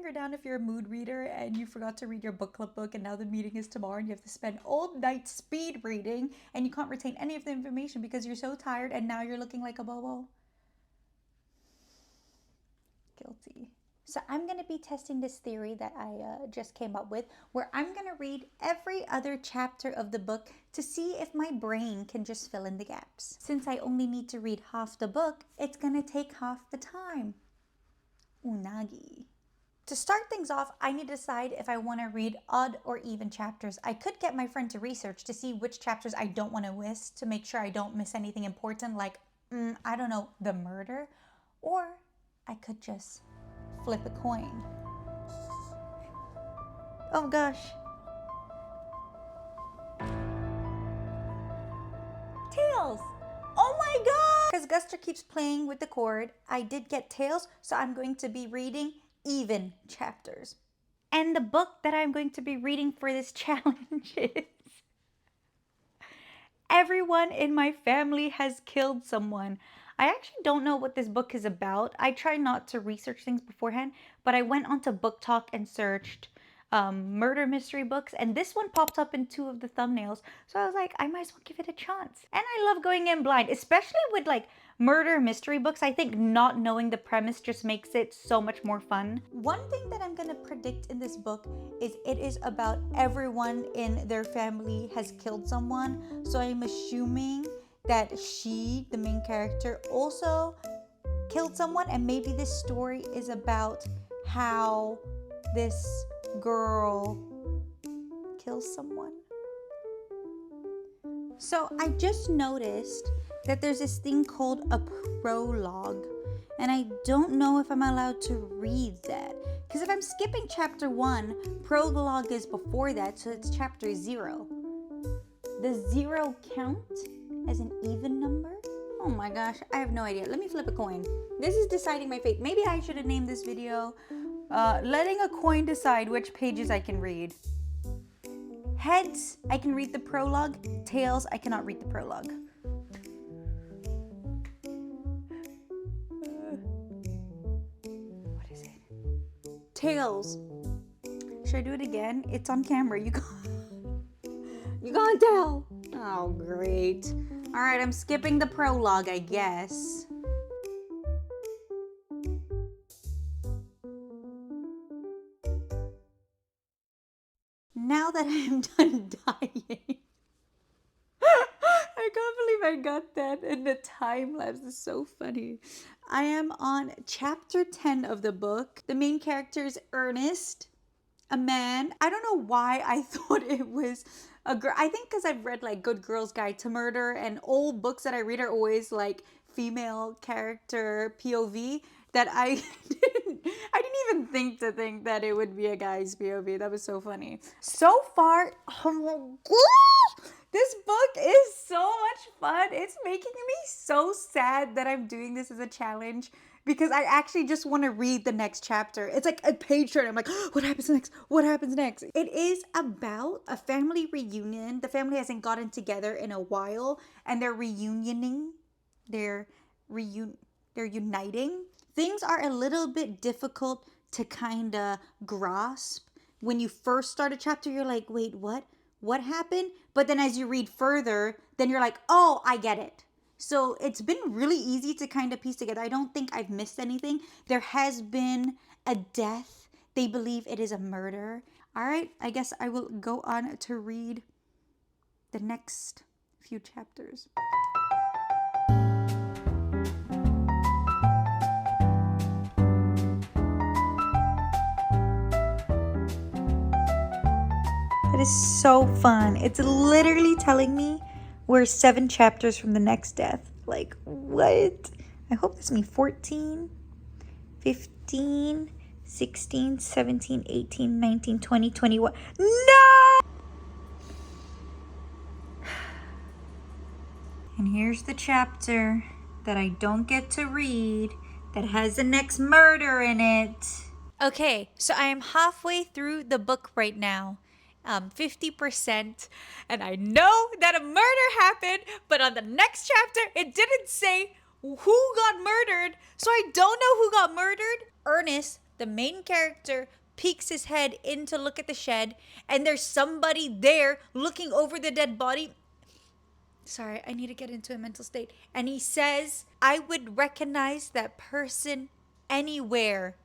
her down if you're a mood reader and you forgot to read your book club book and now the meeting is tomorrow and you have to spend all night speed reading and you can't retain any of the information because you're so tired and now you're looking like a bobo? Guilty. So I'm going to be testing this theory that I just came up with, where I'm going to read every other chapter of the book to see if my brain can just fill in the gaps. Since I only need to read half the book, it's going to take half the time. Unagi. To start things off, I need to decide if I want to read odd or even chapters. I could get my friend to research to see which chapters I don't want to miss to make sure I don't miss anything important like, I don't know, the murder. Or I could just flip a coin. Oh gosh. Tails! Oh my god! Because Guster keeps playing with the cord, I did get tails, so I'm going to be reading even chapters. And the book that I'm going to be reading for this challenge is Everyone in My Family Has Killed Someone. I actually don't know what this book is about. I try not to research things beforehand, but I went onto Book Talk and searched murder mystery books, and this one popped up in 2 of the thumbnails. So I was like, I might as well give it a chance. And I love going in blind, especially with like murder mystery books. I think not knowing the premise just makes it so much more fun. One thing that I'm gonna predict in this book is it is about everyone in their family has killed someone. So I'm assuming that she, the main character, also killed someone, and maybe this story is about how this girl kills someone. So I just noticed that there's this thing called a prologue, and I don't know if I'm allowed to read that, because if I'm skipping chapter 1, prologue is before that, so it's chapter 0. Does 0 count as an even number? Oh my gosh, I have no idea. Let me flip a coin. This is deciding my fate. Maybe I should have named this video letting a coin decide which pages I can read. Heads, I can read the prologue. Tails, I cannot read the prologue. What is it? Tails. Should I do it again? It's on camera. You can't tell. Oh, great. All right, I'm skipping the prologue, I guess. Now that I'm done dying, I can't believe I got that, and the time lapse is so funny. I am on chapter 10 of the book. The main character is Ernest, a man. I don't know why I thought it was a girl. I think because I've read like Good Girl's Guide to Murder, and all books that I read are always like female character POV, that I didn't even think that it would be a guy's POV. That was so funny. So far, oh my gosh, this book is so much fun. It's making me so sad that I'm doing this as a challenge, because I actually just want to read the next chapter. It's like a page turn. I'm like, what happens next? What happens next? It is about a family reunion. The family hasn't gotten together in a while, and they're reunioning. They're uniting. Things are a little bit difficult to kind of grasp. When you first start a chapter, you're like, wait, what? What happened? But then as you read further, then you're like, oh, I get it. So it's been really easy to kind of piece together. I don't think I've missed anything. There has been a death. They believe it is a murder. All right, I guess I will go on to read the next few chapters. It is so fun. It's literally telling me we're 7 chapters from the next death. Like, what? I hope this means 14, 15, 16, 17, 18, 19, 20, 21. No! And here's the chapter that I don't get to read that has the next murder in it. Okay, so I am halfway through the book right now. 50%, and I know that a murder happened, but on the next chapter it didn't say who got murdered, so I don't know who got murdered. Ernest The main character peeks his head in to look at the shed, and there's somebody there looking over the dead body. Sorry, I need to get into a mental state. And he says, I would recognize that person anywhere.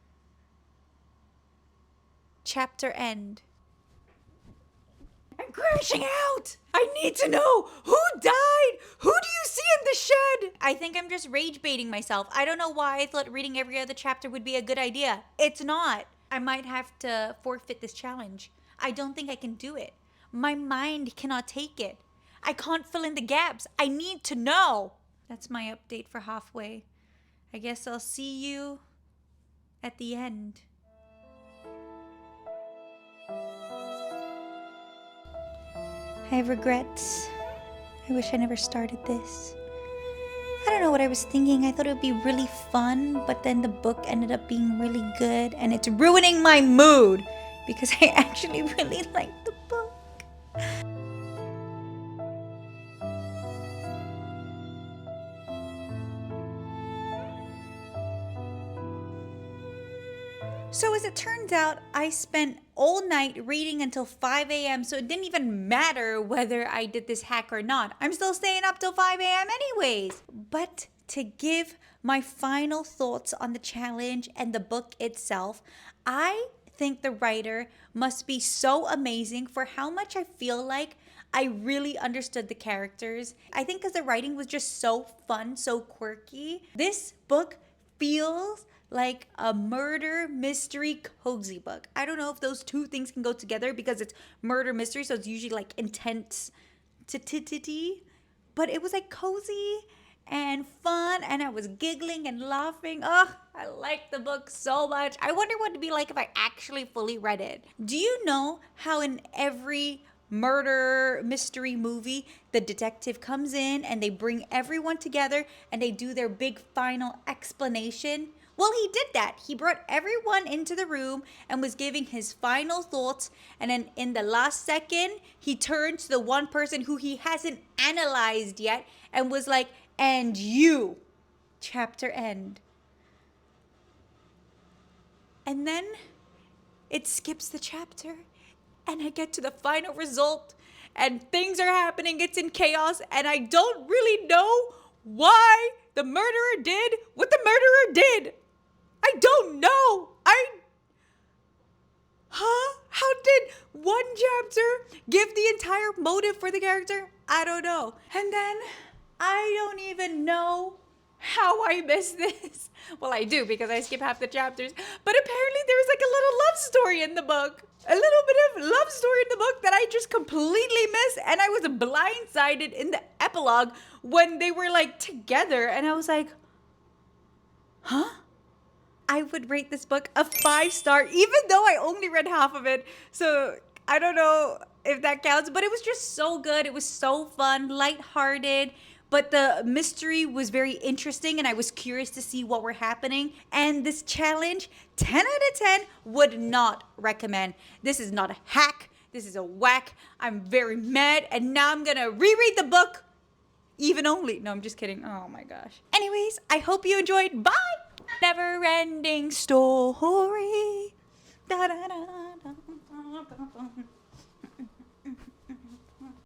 Chapter end. I'm crashing out. I need to know who died. Who do you see in the shed? I think I'm just rage baiting myself. I don't know why I thought reading every other chapter would be a good idea. It's not. I might have to forfeit this challenge. I don't think I can do it. My mind cannot take it. I can't fill in the gaps. I need to know. That's my update for halfway. I guess I'll see you at the end. I have regrets. I wish I never started this. I don't know what I was thinking. I thought it would be really fun, but then the book ended up being really good, and it's ruining my mood because I actually really like the book. So as it turns out, I spent all night reading until 5 a.m. So it didn't even matter whether I did this hack or not. I'm still staying up till 5 a.m. anyways. But to give my final thoughts on the challenge and the book itself, I think the writer must be so amazing for how much I feel like I really understood the characters. I think because the writing was just so fun, so quirky. This book feels like a murder mystery cozy book. I don't know if those two things can go together because it's murder mystery, so it's usually like intense but it was like cozy and fun, and I was giggling and laughing. Oh, I like the book so much. I wonder what it'd be like if I actually fully read it. Do you know how in every murder mystery movie the detective comes in and they bring everyone together and they do their big final explanation? Well, he did that. He brought everyone into the room and was giving his final thoughts. And then in the last second, he turned to the one person who he hasn't analyzed yet and was like, and you, chapter end. And then it skips the chapter and I get to the final result and things are happening. It's in chaos and I don't really know why the murderer did what the murderer did. I don't know. How did one chapter give the entire motive for the character? I don't know. And then I don't even know how I missed this. Well, I do because I skip half the chapters. But apparently there was like a little love story in the book. A little bit of love story in the book that I just completely missed. And I was blindsided in the epilogue when they were like together. And I was like, huh? I would rate this book a 5-star, even though I only read half of it. So I don't know if that counts, but it was just so good. It was so fun, lighthearted, but the mystery was very interesting and I was curious to see what were happening. And this challenge, 10 out of 10, would not recommend. This is not a hack. This is a whack. I'm very mad and now I'm gonna reread the book. Even only. No, I'm just kidding. Oh my gosh. Anyways, I hope you enjoyed. Bye! Never ending story. Da, da, da, da, da, da.